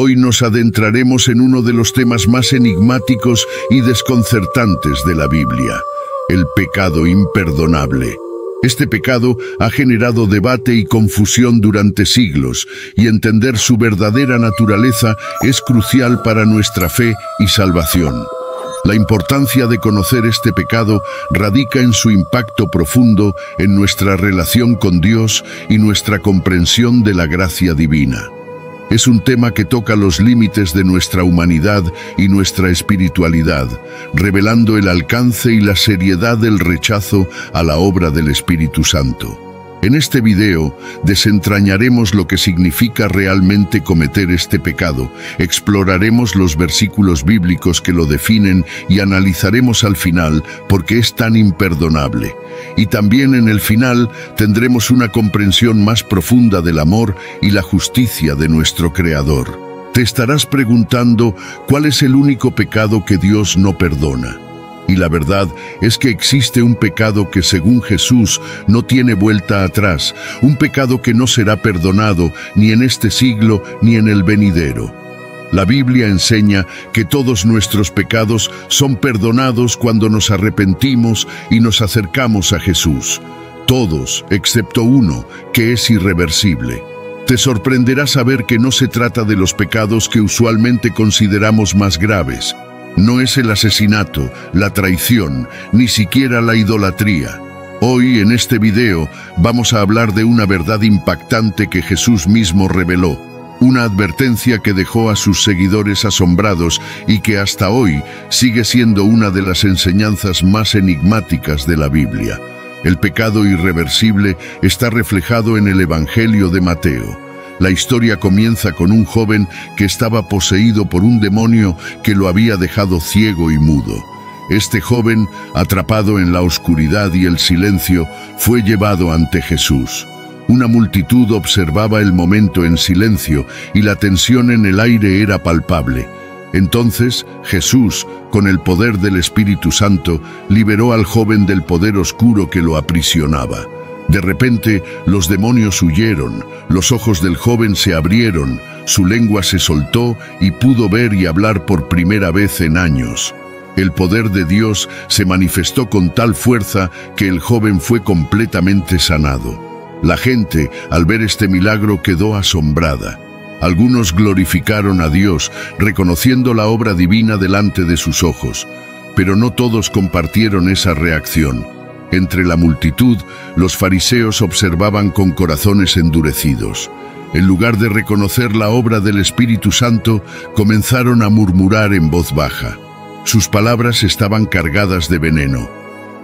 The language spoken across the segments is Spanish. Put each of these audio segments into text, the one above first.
Hoy nos adentraremos en uno de los temas más enigmáticos y desconcertantes de la Biblia: el pecado imperdonable. Este pecado ha generado debate y confusión durante siglos, y entender su verdadera naturaleza es crucial para nuestra fe y salvación. La importancia de conocer este pecado radica en su impacto profundo en nuestra relación con Dios y nuestra comprensión de la gracia divina. Es un tema que toca los límites de nuestra humanidad y nuestra espiritualidad, revelando el alcance y la seriedad del rechazo a la obra del Espíritu Santo. En este video desentrañaremos lo que significa realmente cometer este pecado, exploraremos los versículos bíblicos que lo definen y analizaremos al final por qué es tan imperdonable. Y también en el final tendremos una comprensión más profunda del amor y la justicia de nuestro Creador. Te estarás preguntando cuál es el único pecado que Dios no perdona. Y la verdad es que existe un pecado que, según Jesús, no tiene vuelta atrás, un pecado que no será perdonado ni en este siglo ni en el venidero. La Biblia enseña que todos nuestros pecados son perdonados cuando nos arrepentimos y nos acercamos a Jesús. Todos, excepto uno, que es irreversible. Te sorprenderá saber que no se trata de los pecados que usualmente consideramos más graves. No es el asesinato, la traición, ni siquiera la idolatría. Hoy, en este video, vamos a hablar de una verdad impactante que Jesús mismo reveló. Una advertencia que dejó a sus seguidores asombrados y que hasta hoy sigue siendo una de las enseñanzas más enigmáticas de la Biblia. El pecado irreversible está reflejado en el Evangelio de Mateo. La historia comienza con un joven que estaba poseído por un demonio que lo había dejado ciego y mudo. Este joven, atrapado en la oscuridad y el silencio, fue llevado ante Jesús. Una multitud observaba el momento en silencio y la tensión en el aire era palpable. Entonces, Jesús, con el poder del Espíritu Santo, liberó al joven del poder oscuro que lo aprisionaba. De repente, los demonios huyeron, los ojos del joven se abrieron, su lengua se soltó y pudo ver y hablar por primera vez en años. El poder de Dios se manifestó con tal fuerza que el joven fue completamente sanado. La gente, al ver este milagro, quedó asombrada. Algunos glorificaron a Dios, reconociendo la obra divina delante de sus ojos, pero no todos compartieron esa reacción. Entre la multitud, los fariseos observaban con corazones endurecidos. En lugar de reconocer la obra del Espíritu Santo, comenzaron a murmurar en voz baja. Sus palabras estaban cargadas de veneno.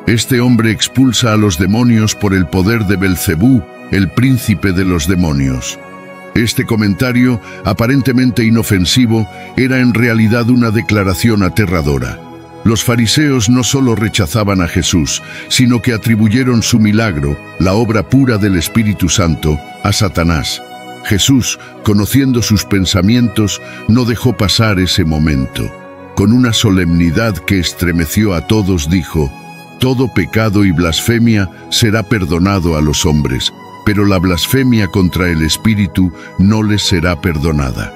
Este hombre expulsa a los demonios por el poder de Belcebú, el príncipe de los demonios. Este comentario, aparentemente inofensivo, era en realidad una declaración aterradora. Los fariseos no solo rechazaban a Jesús, sino que atribuyeron su milagro, la obra pura del Espíritu Santo, a Satanás. Jesús, conociendo sus pensamientos, no dejó pasar ese momento. Con una solemnidad que estremeció a todos, dijo: «Todo pecado y blasfemia será perdonado a los hombres, pero la blasfemia contra el Espíritu no les será perdonada».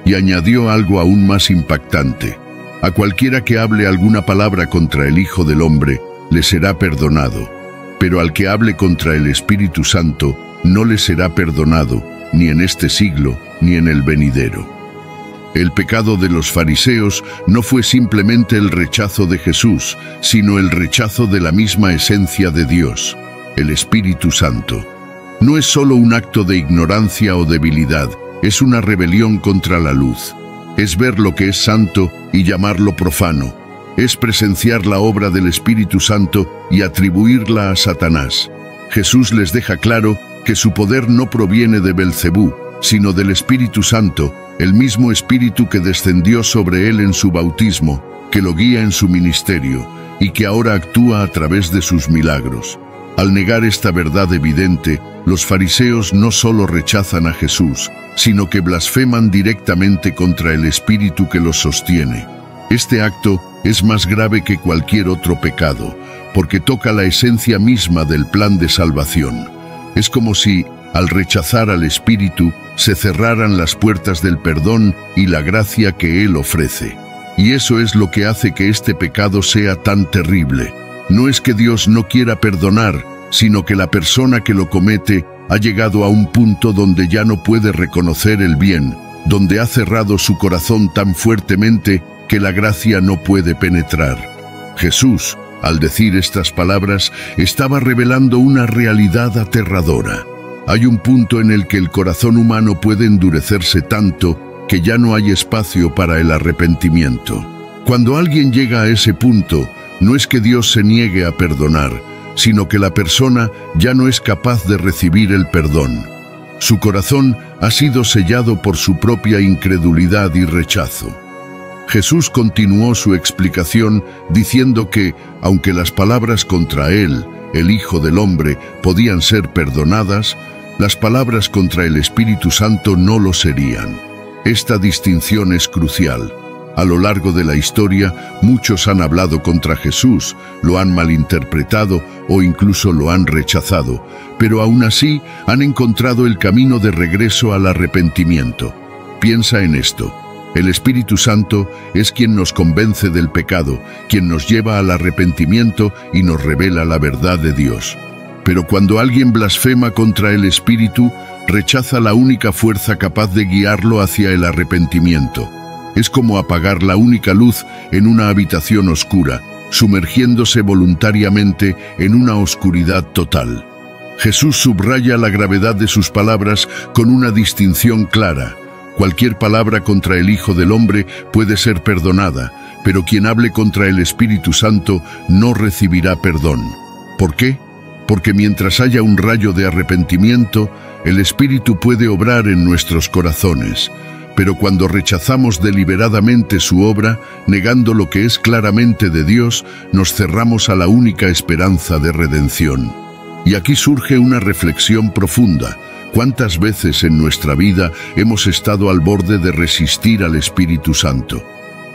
Y añadió algo aún más impactante: «A cualquiera que hable alguna palabra contra el Hijo del Hombre, le será perdonado, pero al que hable contra el Espíritu Santo, no le será perdonado, ni en este siglo, ni en el venidero». El pecado de los fariseos no fue simplemente el rechazo de Jesús, sino el rechazo de la misma esencia de Dios, el Espíritu Santo. No es solo un acto de ignorancia o debilidad, es una rebelión contra la luz. Es ver lo que es santo y llamarlo profano. Es presenciar la obra del Espíritu Santo y atribuirla a Satanás. Jesús les deja claro que su poder no proviene de Belcebú, sino del Espíritu Santo, el mismo Espíritu que descendió sobre él en su bautismo, que lo guía en su ministerio y que ahora actúa a través de sus milagros. Al negar esta verdad evidente, los fariseos no solo rechazan a Jesús, sino que blasfeman directamente contra el Espíritu que los sostiene. Este acto es más grave que cualquier otro pecado, porque toca la esencia misma del plan de salvación. Es como si, Al rechazar al Espíritu, se cerraran las puertas del perdón y la gracia que Él ofrece. Y eso es lo que hace que este pecado sea tan terrible. No es que Dios no quiera perdonar, sino que la persona que lo comete ha llegado a un punto donde ya no puede reconocer el bien, donde ha cerrado su corazón tan fuertemente que la gracia no puede penetrar. Jesús, al decir estas palabras, estaba revelando una realidad aterradora. Hay un punto en el que el corazón humano puede endurecerse tanto que ya no hay espacio para el arrepentimiento. Cuando alguien llega a ese punto, no es que Dios se niegue a perdonar, sino que la persona ya no es capaz de recibir el perdón. Su corazón ha sido sellado por su propia incredulidad y rechazo. Jesús continuó su explicación diciendo que, aunque las palabras contra él, el Hijo del Hombre, podían ser perdonadas, las palabras contra el Espíritu Santo no lo serían. Esta distinción es crucial. A lo largo de la historia, muchos han hablado contra Jesús, lo han malinterpretado o incluso lo han rechazado, pero aún así han encontrado el camino de regreso al arrepentimiento. Piensa en esto. El Espíritu Santo es quien nos convence del pecado, quien nos lleva al arrepentimiento y nos revela la verdad de Dios. Pero cuando alguien blasfema contra el Espíritu, rechaza la única fuerza capaz de guiarlo hacia el arrepentimiento. Es como apagar la única luz en una habitación oscura, sumergiéndose voluntariamente en una oscuridad total. Jesús subraya la gravedad de sus palabras con una distinción clara. Cualquier palabra contra el Hijo del Hombre puede ser perdonada, pero quien hable contra el Espíritu Santo no recibirá perdón. ¿Por qué? Porque mientras haya un rayo de arrepentimiento, el Espíritu puede obrar en nuestros corazones. Pero cuando rechazamos deliberadamente su obra, negando lo que es claramente de Dios, nos cerramos a la única esperanza de redención. Y aquí surge una reflexión profunda. ¿Cuántas veces en nuestra vida hemos estado al borde de resistir al Espíritu Santo?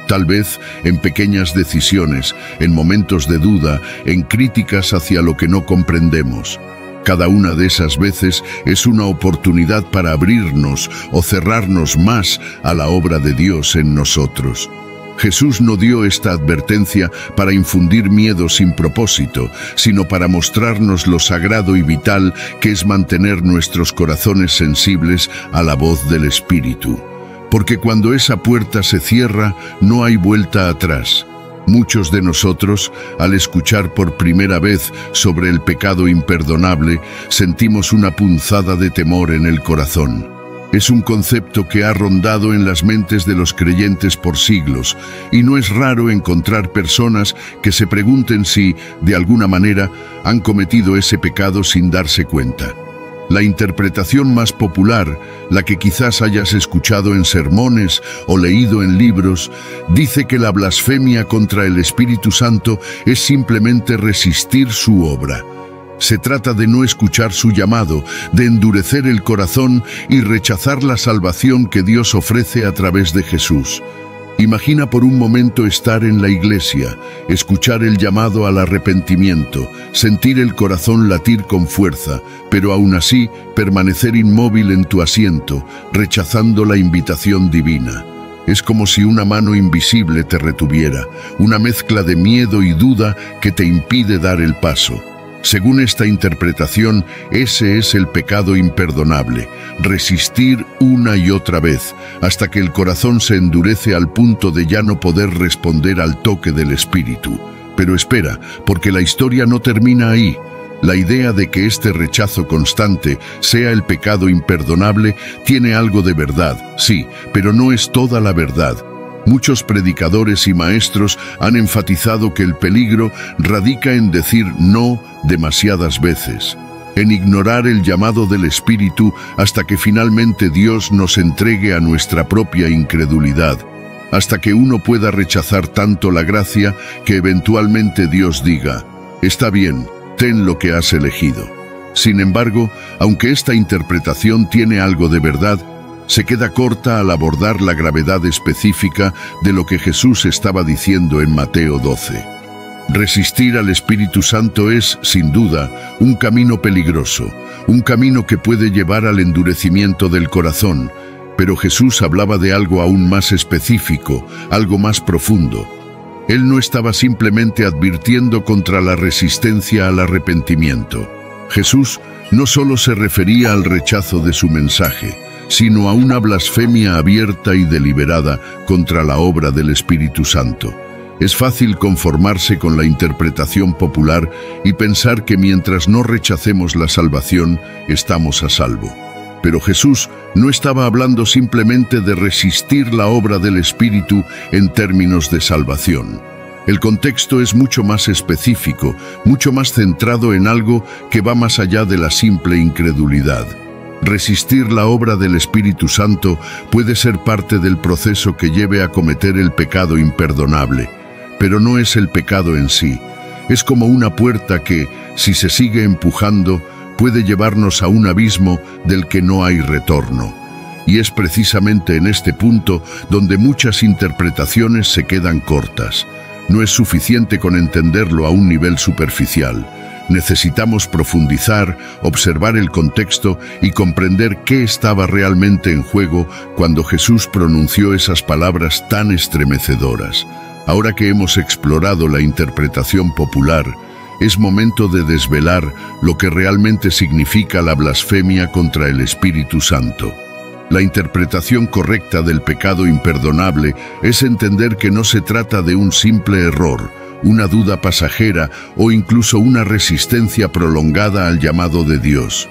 Tal vez en pequeñas decisiones, en momentos de duda, en críticas hacia lo que no comprendemos. Cada una de esas veces es una oportunidad para abrirnos o cerrarnos más a la obra de Dios en nosotros. Jesús no dio esta advertencia para infundir miedo sin propósito, sino para mostrarnos lo sagrado y vital que es mantener nuestros corazones sensibles a la voz del Espíritu. Porque cuando esa puerta se cierra, no hay vuelta atrás. Muchos de nosotros, al escuchar por primera vez sobre el pecado imperdonable, sentimos una punzada de temor en el corazón. Es un concepto que ha rondado en las mentes de los creyentes por siglos, y no es raro encontrar personas que se pregunten si, de alguna manera, han cometido ese pecado sin darse cuenta. La interpretación más popular, la que quizás hayas escuchado en sermones o leído en libros, dice que la blasfemia contra el Espíritu Santo es simplemente resistir su obra. Se trata de no escuchar su llamado, de endurecer el corazón y rechazar la salvación que Dios ofrece a través de Jesús. Imagina por un momento estar en la iglesia, escuchar el llamado al arrepentimiento, sentir el corazón latir con fuerza, pero aún así permanecer inmóvil en tu asiento, rechazando la invitación divina. Es como si una mano invisible te retuviera, una mezcla de miedo y duda que te impide dar el paso. Según esta interpretación, ese es el pecado imperdonable, resistir una y otra vez, hasta que el corazón se endurece al punto de ya no poder responder al toque del Espíritu. Pero espera, porque la historia no termina ahí. La idea de que este rechazo constante sea el pecado imperdonable tiene algo de verdad, sí, pero no es toda la verdad. Muchos predicadores y maestros han enfatizado que el peligro radica en decir no demasiadas veces, en ignorar el llamado del Espíritu hasta que finalmente Dios nos entregue a nuestra propia incredulidad, hasta que uno pueda rechazar tanto la gracia que eventualmente Dios diga, «Está bien, ten lo que has elegido». Sin embargo, aunque esta interpretación tiene algo de verdad, se queda corta al abordar la gravedad específica de lo que Jesús estaba diciendo en Mateo 12. Resistir al Espíritu Santo es, sin duda, un camino peligroso, un camino que puede llevar al endurecimiento del corazón, pero Jesús hablaba de algo aún más específico, algo más profundo. Él no estaba simplemente advirtiendo contra la resistencia al arrepentimiento. Jesús no solo se refería al rechazo de su mensaje, sino a una blasfemia abierta y deliberada contra la obra del Espíritu Santo. Es fácil conformarse con la interpretación popular y pensar que mientras no rechacemos la salvación, estamos a salvo. Pero Jesús no estaba hablando simplemente de resistir la obra del Espíritu en términos de salvación. El contexto es mucho más específico, mucho más centrado en algo que va más allá de la simple incredulidad. Resistir la obra del Espíritu Santo puede ser parte del proceso que lleve a cometer el pecado imperdonable, pero no es el pecado en sí. Es como una puerta que, si se sigue empujando, puede llevarnos a un abismo del que no hay retorno. Y es precisamente en este punto donde muchas interpretaciones se quedan cortas. No es suficiente con entenderlo a un nivel superficial. Necesitamos profundizar, observar el contexto y comprender qué estaba realmente en juego cuando Jesús pronunció esas palabras tan estremecedoras. Ahora que hemos explorado la interpretación popular, es momento de desvelar lo que realmente significa la blasfemia contra el Espíritu Santo. La interpretación correcta del pecado imperdonable es entender que no se trata de un simple error, una duda pasajera o incluso una resistencia prolongada al llamado de Dios.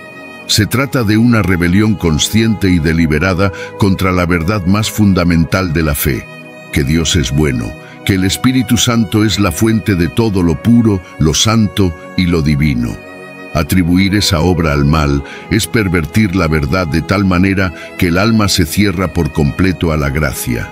Se trata de una rebelión consciente y deliberada contra la verdad más fundamental de la fe, que Dios es bueno, que el Espíritu Santo es la fuente de todo lo puro, lo santo y lo divino. Atribuir esa obra al mal es pervertir la verdad de tal manera que el alma se cierra por completo a la gracia.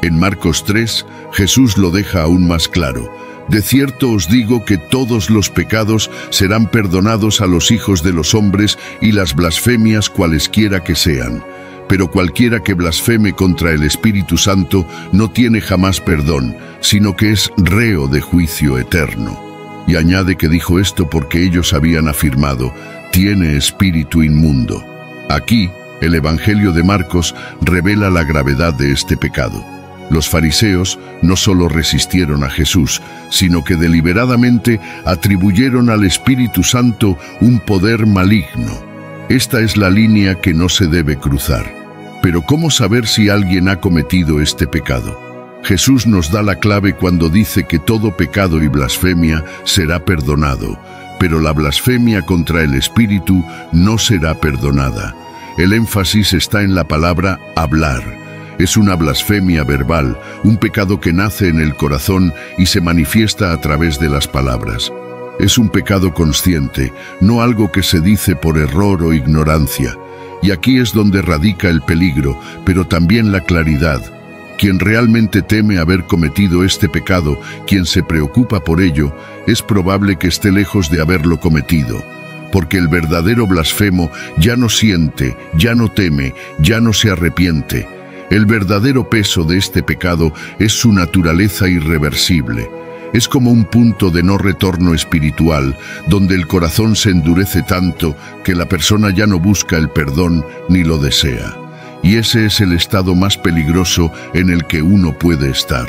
En Marcos 3, Jesús lo deja aún más claro. De cierto os digo que todos los pecados serán perdonados a los hijos de los hombres y las blasfemias cualesquiera que sean. Pero cualquiera que blasfeme contra el Espíritu Santo no tiene jamás perdón, sino que es reo de juicio eterno. Y añade que dijo esto porque ellos habían afirmado, tiene espíritu inmundo. Aquí, el Evangelio de Marcos revela la gravedad de este pecado. Los fariseos no solo resistieron a Jesús, sino que deliberadamente atribuyeron al Espíritu Santo un poder maligno. Esta es la línea que no se debe cruzar. Pero ¿cómo saber si alguien ha cometido este pecado? Jesús nos da la clave cuando dice que todo pecado y blasfemia será perdonado, pero la blasfemia contra el Espíritu no será perdonada. El énfasis está en la palabra hablar. Es una blasfemia verbal, un pecado que nace en el corazón y se manifiesta a través de las palabras. Es un pecado consciente, no algo que se dice por error o ignorancia. Y aquí es donde radica el peligro, pero también la claridad. Quien realmente teme haber cometido este pecado, quien se preocupa por ello, es probable que esté lejos de haberlo cometido. Porque el verdadero blasfemo ya no siente, ya no teme, ya no se arrepiente. El verdadero peso de este pecado es su naturaleza irreversible. Es como un punto de no retorno espiritual, donde el corazón se endurece tanto que la persona ya no busca el perdón ni lo desea. Y ese es el estado más peligroso en el que uno puede estar.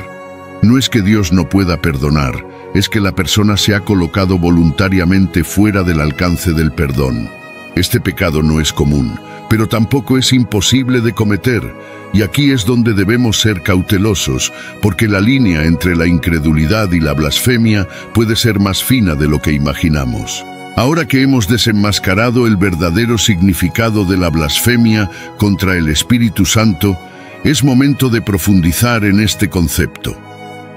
No es que Dios no pueda perdonar, es que la persona se ha colocado voluntariamente fuera del alcance del perdón. Este pecado no es común, pero tampoco es imposible de cometer. Y aquí es donde debemos ser cautelosos, porque la línea entre la incredulidad y la blasfemia puede ser más fina de lo que imaginamos. Ahora que hemos desenmascarado el verdadero significado de la blasfemia contra el Espíritu Santo, es momento de profundizar en este concepto.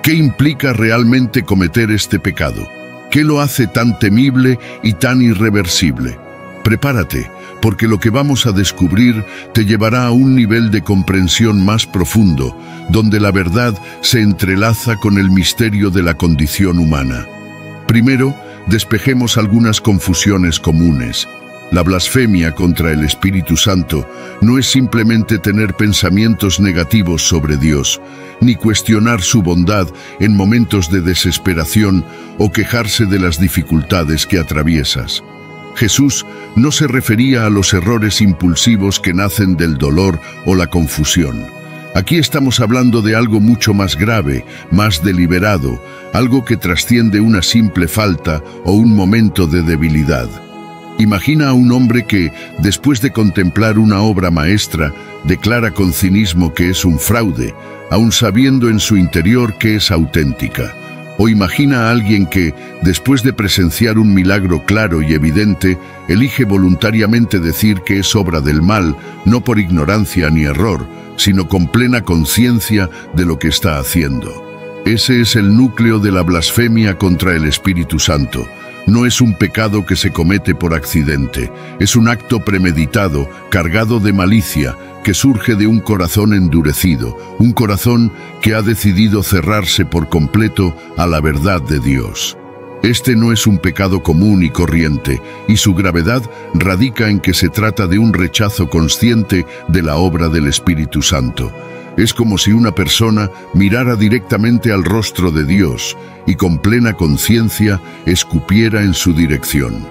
¿Qué implica realmente cometer este pecado? ¿Qué lo hace tan temible y tan irreversible? Prepárate, porque lo que vamos a descubrir te llevará a un nivel de comprensión más profundo, donde la verdad se entrelaza con el misterio de la condición humana. Primero, despejemos algunas confusiones comunes. La blasfemia contra el Espíritu Santo no es simplemente tener pensamientos negativos sobre Dios, ni cuestionar su bondad en momentos de desesperación o quejarse de las dificultades que atraviesas. Jesús no se refería a los errores impulsivos que nacen del dolor o la confusión. Aquí estamos hablando de algo mucho más grave, más deliberado, algo que trasciende una simple falta o un momento de debilidad. Imagina a un hombre que, después de contemplar una obra maestra, declara con cinismo que es un fraude, aun sabiendo en su interior que es auténtica. O imagina a alguien que, después de presenciar un milagro claro y evidente, elige voluntariamente decir que es obra del mal, no por ignorancia ni error, sino con plena conciencia de lo que está haciendo. Ese es el núcleo de la blasfemia contra el Espíritu Santo. No es un pecado que se comete por accidente, es un acto premeditado, cargado de malicia, que surge de un corazón endurecido, un corazón que ha decidido cerrarse por completo a la verdad de Dios. Este no es un pecado común y corriente, y su gravedad radica en que se trata de un rechazo consciente de la obra del Espíritu Santo. Es como si una persona mirara directamente al rostro de Dios y con plena conciencia escupiera en su dirección.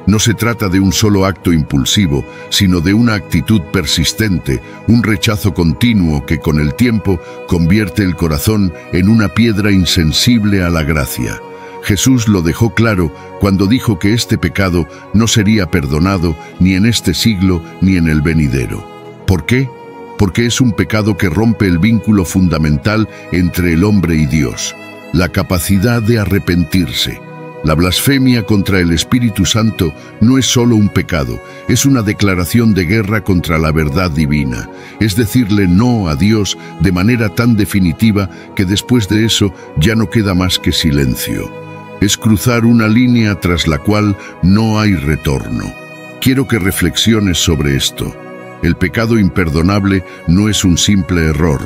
No se trata de un solo acto impulsivo, sino de una actitud persistente, un rechazo continuo que con el tiempo convierte el corazón en una piedra insensible a la gracia. Jesús lo dejó claro cuando dijo que este pecado no sería perdonado ni en este siglo ni en el venidero. ¿Por qué? Porque es un pecado que rompe el vínculo fundamental entre el hombre y Dios, la capacidad de arrepentirse. La blasfemia contra el Espíritu Santo no es solo un pecado, es una declaración de guerra contra la verdad divina. Es decirle no a Dios de manera tan definitiva que después de eso ya no queda más que silencio. Es cruzar una línea tras la cual no hay retorno. Quiero que reflexiones sobre esto. El pecado imperdonable no es un simple error,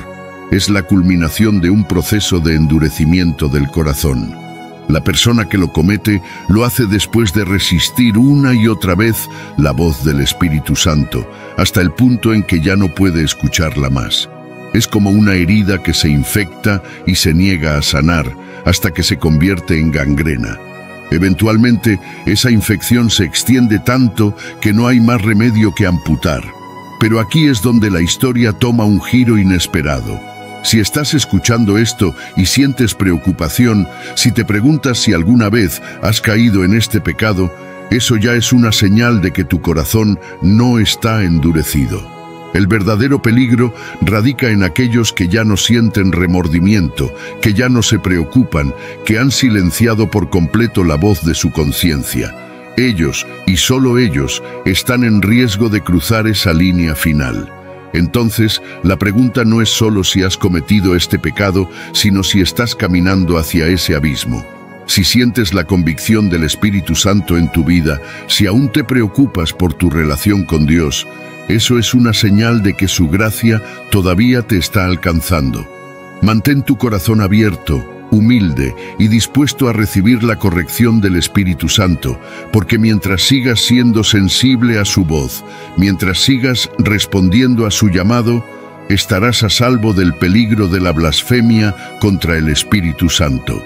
es la culminación de un proceso de endurecimiento del corazón. La persona que lo comete lo hace después de resistir una y otra vez la voz del Espíritu Santo, hasta el punto en que ya no puede escucharla más. Es como una herida que se infecta y se niega a sanar, hasta que se convierte en gangrena. Eventualmente, esa infección se extiende tanto que no hay más remedio que amputar. Pero aquí es donde la historia toma un giro inesperado. Si estás escuchando esto y sientes preocupación, si te preguntas si alguna vez has caído en este pecado, eso ya es una señal de que tu corazón no está endurecido. El verdadero peligro radica en aquellos que ya no sienten remordimiento, que ya no se preocupan, que han silenciado por completo la voz de su conciencia. Ellos, y solo ellos, están en riesgo de cruzar esa línea final. Entonces, la pregunta no es solo si has cometido este pecado, sino si estás caminando hacia ese abismo. Si sientes la convicción del Espíritu Santo en tu vida, si aún te preocupas por tu relación con Dios, eso es una señal de que su gracia todavía te está alcanzando. Mantén tu corazón abierto, humilde y dispuesto a recibir la corrección del Espíritu Santo, porque mientras sigas siendo sensible a su voz, mientras sigas respondiendo a su llamado, estarás a salvo del peligro de la blasfemia contra el Espíritu Santo.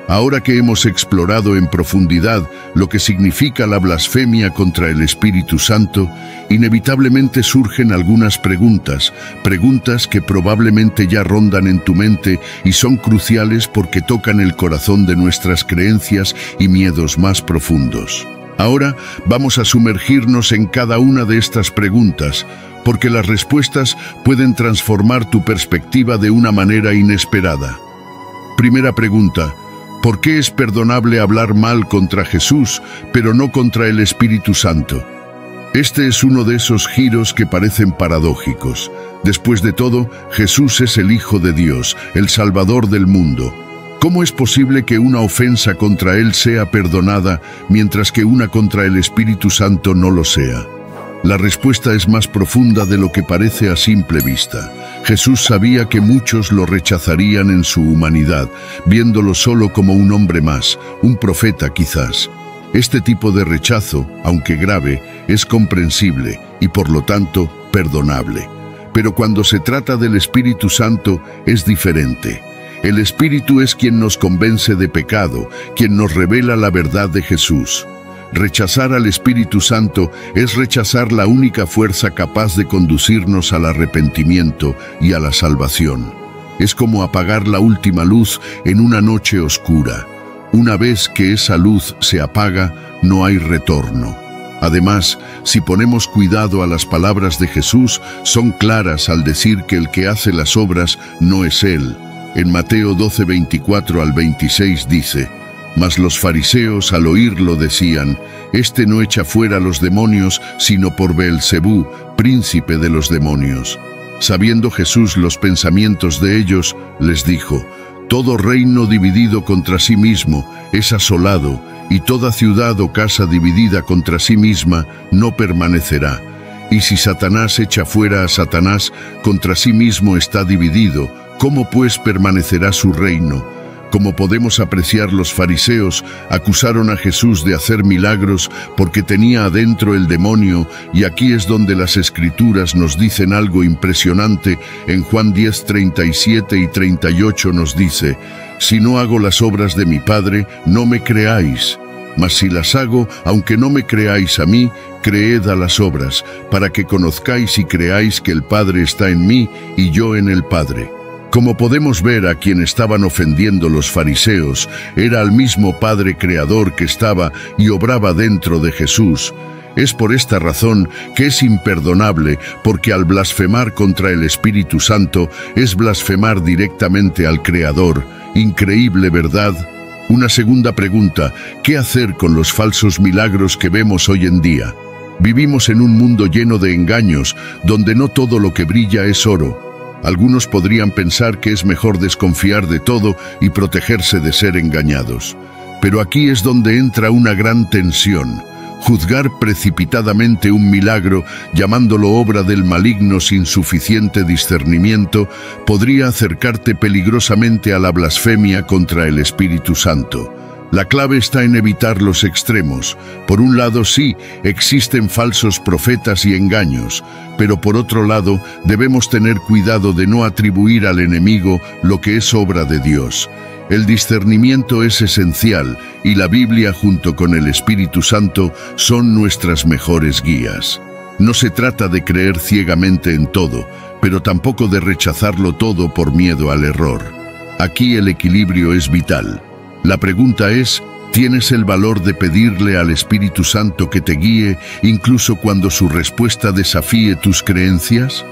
Ahora que hemos explorado en profundidad lo que significa la blasfemia contra el Espíritu Santo, inevitablemente surgen algunas preguntas que probablemente ya rondan en tu mente y son cruciales porque tocan el corazón de nuestras creencias y miedos más profundos. Ahora vamos a sumergirnos en cada una de estas preguntas, porque las respuestas pueden transformar tu perspectiva de una manera inesperada. Primera pregunta: ¿por qué es perdonable hablar mal contra Jesús, pero no contra el Espíritu Santo? Este es uno de esos giros que parecen paradójicos. Después de todo, Jesús es el Hijo de Dios, el Salvador del mundo. ¿Cómo es posible que una ofensa contra Él sea perdonada, mientras que una contra el Espíritu Santo no lo sea? La respuesta es más profunda de lo que parece a simple vista. Jesús sabía que muchos lo rechazarían en su humanidad, viéndolo solo como un hombre más, un profeta quizás. Este tipo de rechazo, aunque grave, es comprensible y por lo tanto perdonable. Pero cuando se trata del Espíritu Santo es diferente. El Espíritu es quien nos convence de pecado, quien nos revela la verdad de Jesús. Rechazar al Espíritu Santo es rechazar la única fuerza capaz de conducirnos al arrepentimiento y a la salvación. Es como apagar la última luz en una noche oscura. Una vez que esa luz se apaga, no hay retorno. Además, si ponemos cuidado a las palabras de Jesús, son claras al decir que el que hace las obras no es Él. En Mateo 12, 24 al 26 dice: Mas los fariseos al oírlo decían: Este no echa fuera los demonios, sino por Beelzebú, príncipe de los demonios. Sabiendo Jesús los pensamientos de ellos, les dijo: Todo reino dividido contra sí mismo es asolado, y toda ciudad o casa dividida contra sí misma no permanecerá. Y si Satanás echa fuera a Satanás, contra sí mismo está dividido, ¿cómo pues permanecerá su reino? Como podemos apreciar, los fariseos acusaron a Jesús de hacer milagros porque tenía adentro el demonio, y aquí es donde las Escrituras nos dicen algo impresionante. En Juan 10, 37 y 38 nos dice: Si no hago las obras de mi Padre, no me creáis. Mas si las hago, aunque no me creáis a mí, creed a las obras, para que conozcáis y creáis que el Padre está en mí y yo en el Padre. Como podemos ver, a quien estaban ofendiendo los fariseos era al mismo Padre Creador que estaba y obraba dentro de Jesús. Es por esta razón que es imperdonable, porque al blasfemar contra el Espíritu Santo es blasfemar directamente al Creador. Increíble, ¿verdad? Una segunda pregunta: ¿qué hacer con los falsos milagros que vemos hoy en día? Vivimos en un mundo lleno de engaños, donde no todo lo que brilla es oro. Algunos podrían pensar que es mejor desconfiar de todo y protegerse de ser engañados. Pero aquí es donde entra una gran tensión. Juzgar precipitadamente un milagro, llamándolo obra del maligno sin suficiente discernimiento, podría acercarte peligrosamente a la blasfemia contra el Espíritu Santo. La clave está en evitar los extremos. Por un lado, sí, existen falsos profetas y engaños, pero por otro lado, debemos tener cuidado de no atribuir al enemigo lo que es obra de Dios. El discernimiento es esencial, y la Biblia junto con el Espíritu Santo son nuestras mejores guías. No se trata de creer ciegamente en todo, pero tampoco de rechazarlo todo por miedo al error. Aquí el equilibrio es vital. La pregunta es: ¿tienes el valor de pedirle al Espíritu Santo que te guíe, incluso cuando su respuesta desafíe tus creencias?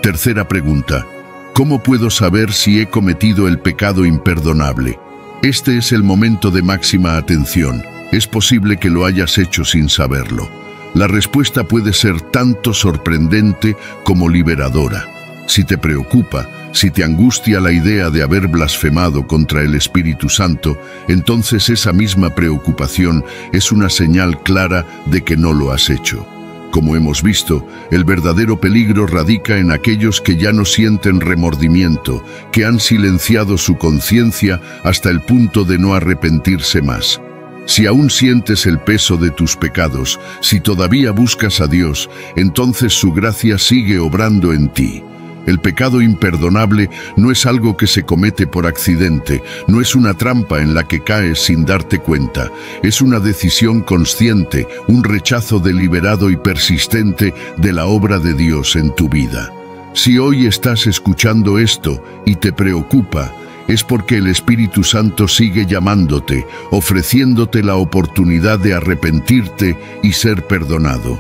Tercera pregunta: ¿cómo puedo saber si he cometido el pecado imperdonable? Este es el momento de máxima atención. Es posible que lo hayas hecho sin saberlo. La respuesta puede ser tanto sorprendente como liberadora. Si te preocupa, si te angustia la idea de haber blasfemado contra el Espíritu Santo, entonces esa misma preocupación es una señal clara de que no lo has hecho. Como hemos visto, el verdadero peligro radica en aquellos que ya no sienten remordimiento, que han silenciado su conciencia hasta el punto de no arrepentirse más. Si aún sientes el peso de tus pecados, si todavía buscas a Dios, entonces su gracia sigue obrando en ti. El pecado imperdonable no es algo que se comete por accidente, no es una trampa en la que caes sin darte cuenta. Es una decisión consciente, un rechazo deliberado y persistente de la obra de Dios en tu vida. Si hoy estás escuchando esto y te preocupa, es porque el Espíritu Santo sigue llamándote, ofreciéndote la oportunidad de arrepentirte y ser perdonado.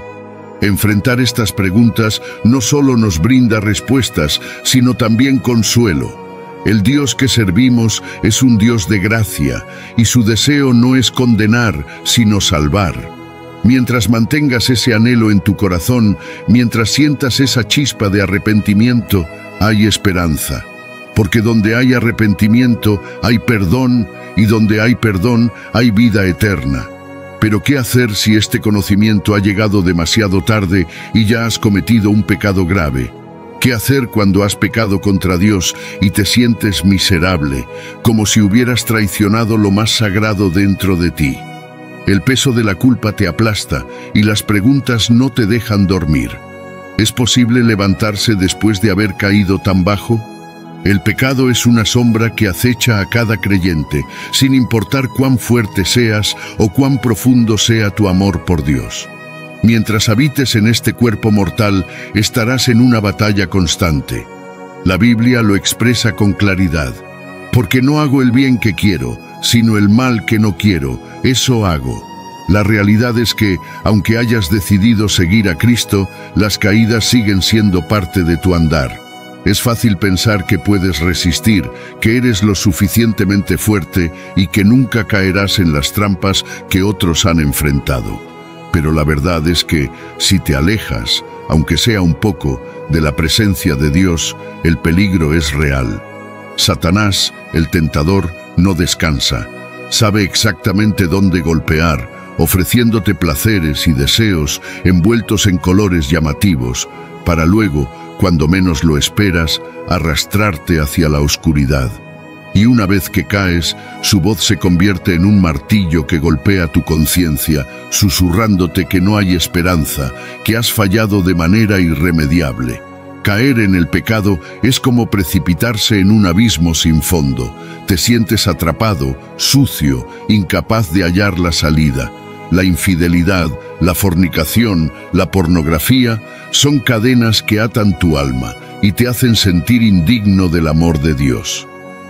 Enfrentar estas preguntas no solo nos brinda respuestas, sino también consuelo. El Dios que servimos es un Dios de gracia, y su deseo no es condenar, sino salvar. Mientras mantengas ese anhelo en tu corazón, mientras sientas esa chispa de arrepentimiento, hay esperanza. Porque donde hay arrepentimiento, hay perdón, y donde hay perdón, hay vida eterna. Pero ¿qué hacer si este conocimiento ha llegado demasiado tarde y ya has cometido un pecado grave? ¿Qué hacer cuando has pecado contra Dios y te sientes miserable, como si hubieras traicionado lo más sagrado dentro de ti? El peso de la culpa te aplasta y las preguntas no te dejan dormir. ¿Es posible levantarse después de haber caído tan bajo? El pecado es una sombra que acecha a cada creyente, sin importar cuán fuerte seas o cuán profundo sea tu amor por Dios. Mientras habites en este cuerpo mortal, estarás en una batalla constante. La Biblia lo expresa con claridad. Porque no hago el bien que quiero, sino el mal que no quiero, eso hago. La realidad es que, aunque hayas decidido seguir a Cristo, las caídas siguen siendo parte de tu andar. Es fácil pensar que puedes resistir, que eres lo suficientemente fuerte y que nunca caerás en las trampas que otros han enfrentado. Pero la verdad es que, si te alejas, aunque sea un poco, de la presencia de Dios, el peligro es real. Satanás, el tentador, no descansa. Sabe exactamente dónde golpear, ofreciéndote placeres y deseos envueltos en colores llamativos, para luego, cuando menos lo esperas, arrastrarte hacia la oscuridad. Y una vez que caes, su voz se convierte en un martillo que golpea tu conciencia, susurrándote que no hay esperanza, que has fallado de manera irremediable. Caer en el pecado es como precipitarse en un abismo sin fondo. Te sientes atrapado, sucio, incapaz de hallar la salida. La infidelidad, la fornicación, la pornografía son cadenas que atan tu alma y te hacen sentir indigno del amor de Dios.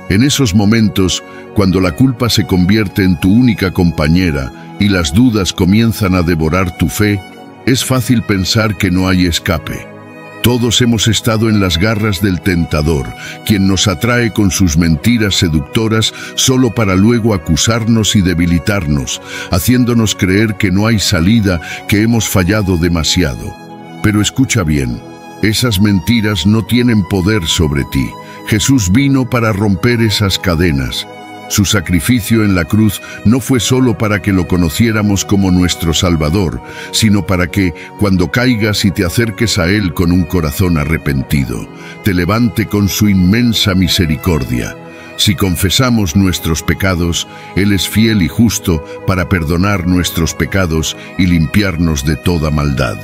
En esos momentos, cuando la culpa se convierte en tu única compañera y las dudas comienzan a devorar tu fe, es fácil pensar que no hay escape. Todos hemos estado en las garras del tentador, quien nos atrae con sus mentiras seductoras solo para luego acusarnos y debilitarnos, haciéndonos creer que no hay salida, que hemos fallado demasiado. Pero escucha bien, esas mentiras no tienen poder sobre ti. Jesús vino para romper esas cadenas. Su sacrificio en la cruz no fue solo para que lo conociéramos como nuestro Salvador, sino para que, cuando caigas y te acerques a Él con un corazón arrepentido, te levante con su inmensa misericordia. Si confesamos nuestros pecados, Él es fiel y justo para perdonar nuestros pecados y limpiarnos de toda maldad.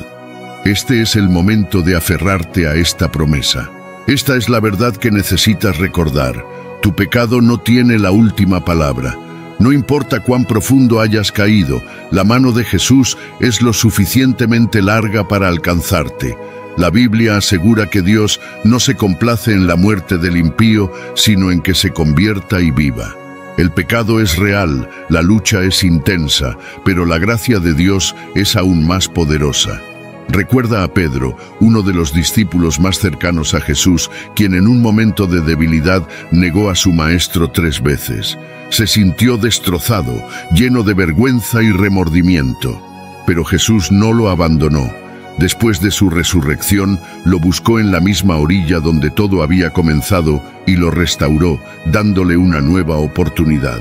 Este es el momento de aferrarte a esta promesa. Esta es la verdad que necesitas recordar. Tu pecado no tiene la última palabra. No importa cuán profundo hayas caído, la mano de Jesús es lo suficientemente larga para alcanzarte. La Biblia asegura que Dios no se complace en la muerte del impío, sino en que se convierta y viva. El pecado es real, la lucha es intensa, pero la gracia de Dios es aún más poderosa. Recuerda a Pedro, uno de los discípulos más cercanos a Jesús, quien en un momento de debilidad negó a su maestro 3 veces. Se sintió destrozado, lleno de vergüenza y remordimiento. Pero Jesús no lo abandonó. Después de su resurrección, lo buscó en la misma orilla donde todo había comenzado y lo restauró, dándole una nueva oportunidad.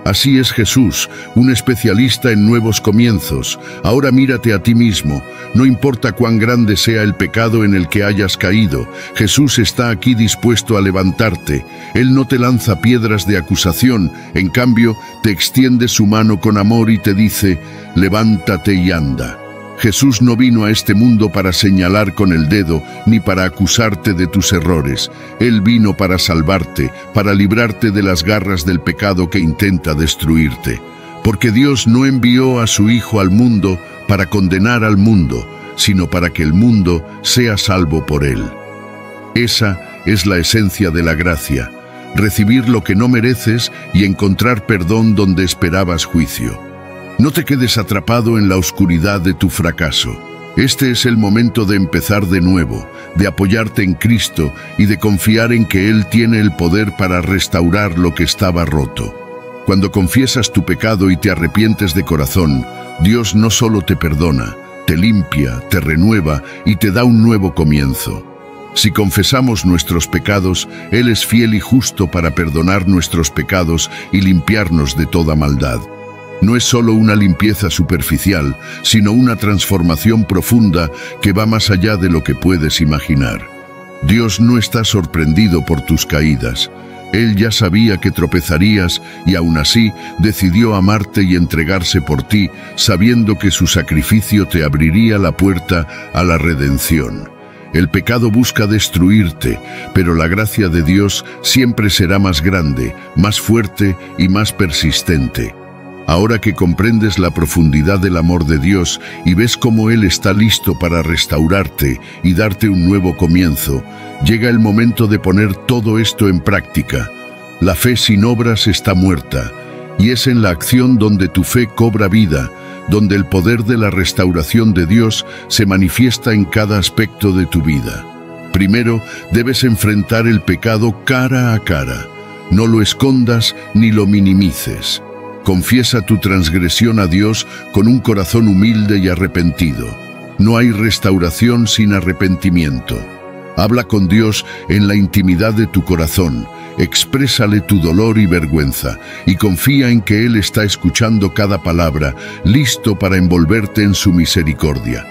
Así es Jesús, un especialista en nuevos comienzos. Ahora mírate a ti mismo. No importa cuán grande sea el pecado en el que hayas caído, Jesús está aquí dispuesto a levantarte. Él no te lanza piedras de acusación, en cambio, te extiende su mano con amor y te dice, levántate y anda. Jesús no vino a este mundo para señalar con el dedo ni para acusarte de tus errores. Él vino para salvarte, para librarte de las garras del pecado que intenta destruirte. Porque Dios no envió a su Hijo al mundo para condenar al mundo, sino para que el mundo sea salvo por Él. Esa es la esencia de la gracia, recibir lo que no mereces y encontrar perdón donde esperabas juicio. No te quedes atrapado en la oscuridad de tu fracaso. Este es el momento de empezar de nuevo, de apoyarte en Cristo y de confiar en que Él tiene el poder para restaurar lo que estaba roto. Cuando confiesas tu pecado y te arrepientes de corazón, Dios no solo te perdona, te limpia, te renueva y te da un nuevo comienzo. Si confesamos nuestros pecados, Él es fiel y justo para perdonar nuestros pecados y limpiarnos de toda maldad. No es solo una limpieza superficial, sino una transformación profunda que va más allá de lo que puedes imaginar. Dios no está sorprendido por tus caídas. Él ya sabía que tropezarías y aún así decidió amarte y entregarse por ti, sabiendo que su sacrificio te abriría la puerta a la redención. El pecado busca destruirte, pero la gracia de Dios siempre será más grande, más fuerte y más persistente. Ahora que comprendes la profundidad del amor de Dios y ves cómo Él está listo para restaurarte y darte un nuevo comienzo, llega el momento de poner todo esto en práctica. La fe sin obras está muerta, y es en la acción donde tu fe cobra vida, donde el poder de la restauración de Dios se manifiesta en cada aspecto de tu vida. Primero, debes enfrentar el pecado cara a cara. No lo escondas ni lo minimices. Confiesa tu transgresión a Dios con un corazón humilde y arrepentido. No hay restauración sin arrepentimiento. Habla con Dios en la intimidad de tu corazón, exprésale tu dolor y vergüenza, y confía en que Él está escuchando cada palabra, listo para envolverte en su misericordia.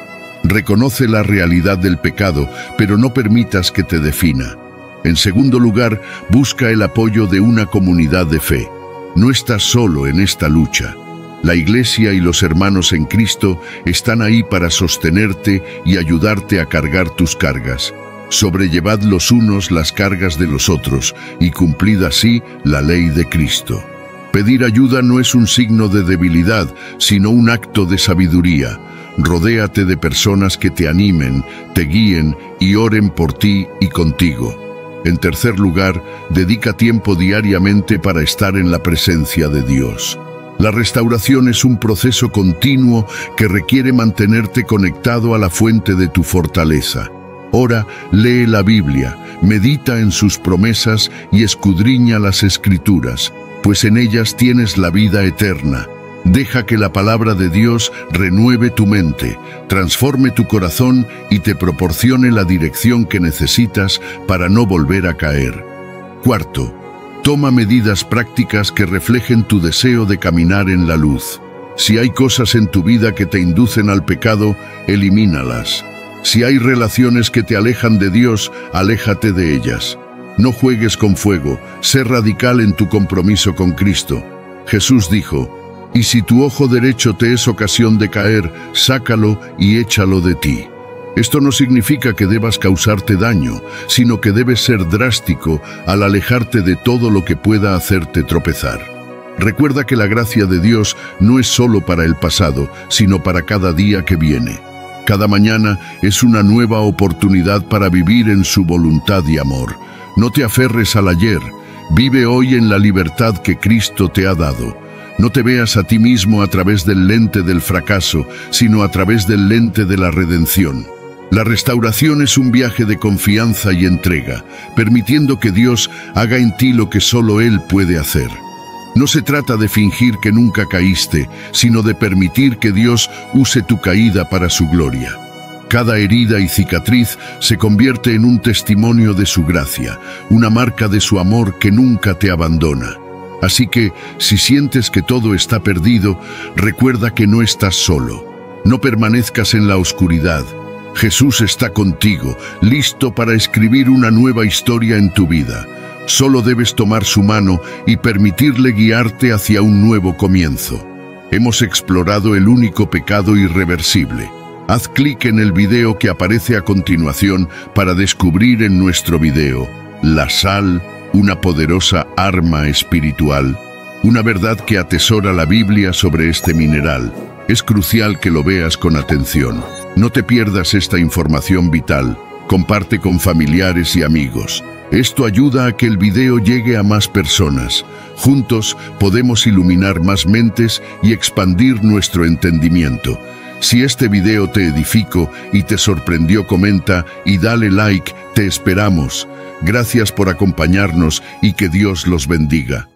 Reconoce la realidad del pecado, pero no permitas que te defina. En segundo lugar, busca el apoyo de una comunidad de fe. No estás solo en esta lucha. La Iglesia y los hermanos en Cristo están ahí para sostenerte y ayudarte a cargar tus cargas. Sobrellevad los unos las cargas de los otros y cumplid así la ley de Cristo. Pedir ayuda no es un signo de debilidad, sino un acto de sabiduría. Rodéate de personas que te animen, te guíen y oren por ti y contigo. En tercer lugar, dedica tiempo diariamente para estar en la presencia de Dios. La restauración es un proceso continuo que requiere mantenerte conectado a la fuente de tu fortaleza. Ora, lee la Biblia, medita en sus promesas y escudriña las Escrituras, pues en ellas tienes la vida eterna. Deja que la palabra de Dios renueve tu mente, transforme tu corazón y te proporcione la dirección que necesitas para no volver a caer. Cuarto, toma medidas prácticas que reflejen tu deseo de caminar en la luz. Si hay cosas en tu vida que te inducen al pecado, elimínalas. Si hay relaciones que te alejan de Dios, aléjate de ellas. No juegues con fuego, sé radical en tu compromiso con Cristo. Jesús dijo: «Y si tu ojo derecho te es ocasión de caer, sácalo y échalo de ti». Esto no significa que debas causarte daño, sino que debes ser drástico al alejarte de todo lo que pueda hacerte tropezar. Recuerda que la gracia de Dios no es solo para el pasado, sino para cada día que viene. Cada mañana es una nueva oportunidad para vivir en su voluntad y amor. No te aferres al ayer, vive hoy en la libertad que Cristo te ha dado. No te veas a ti mismo a través del lente del fracaso, sino a través del lente de la redención. La restauración es un viaje de confianza y entrega, permitiendo que Dios haga en ti lo que solo Él puede hacer. No se trata de fingir que nunca caíste, sino de permitir que Dios use tu caída para su gloria. Cada herida y cicatriz se convierte en un testimonio de su gracia, una marca de su amor que nunca te abandona. Así que, si sientes que todo está perdido, recuerda que no estás solo. No permanezcas en la oscuridad. Jesús está contigo, listo para escribir una nueva historia en tu vida. Solo debes tomar su mano y permitirle guiarte hacia un nuevo comienzo. Hemos explorado el único pecado irreversible. Haz clic en el video que aparece a continuación para descubrir en nuestro video la sal, una poderosa arma espiritual. Una verdad que atesora la Biblia sobre este mineral. Es crucial que lo veas con atención. No te pierdas esta información vital. Comparte con familiares y amigos. Esto ayuda a que el video llegue a más personas. Juntos podemos iluminar más mentes y expandir nuestro entendimiento. Si este video te edificó y te sorprendió, comenta y dale like. Te esperamos. Gracias por acompañarnos y que Dios los bendiga.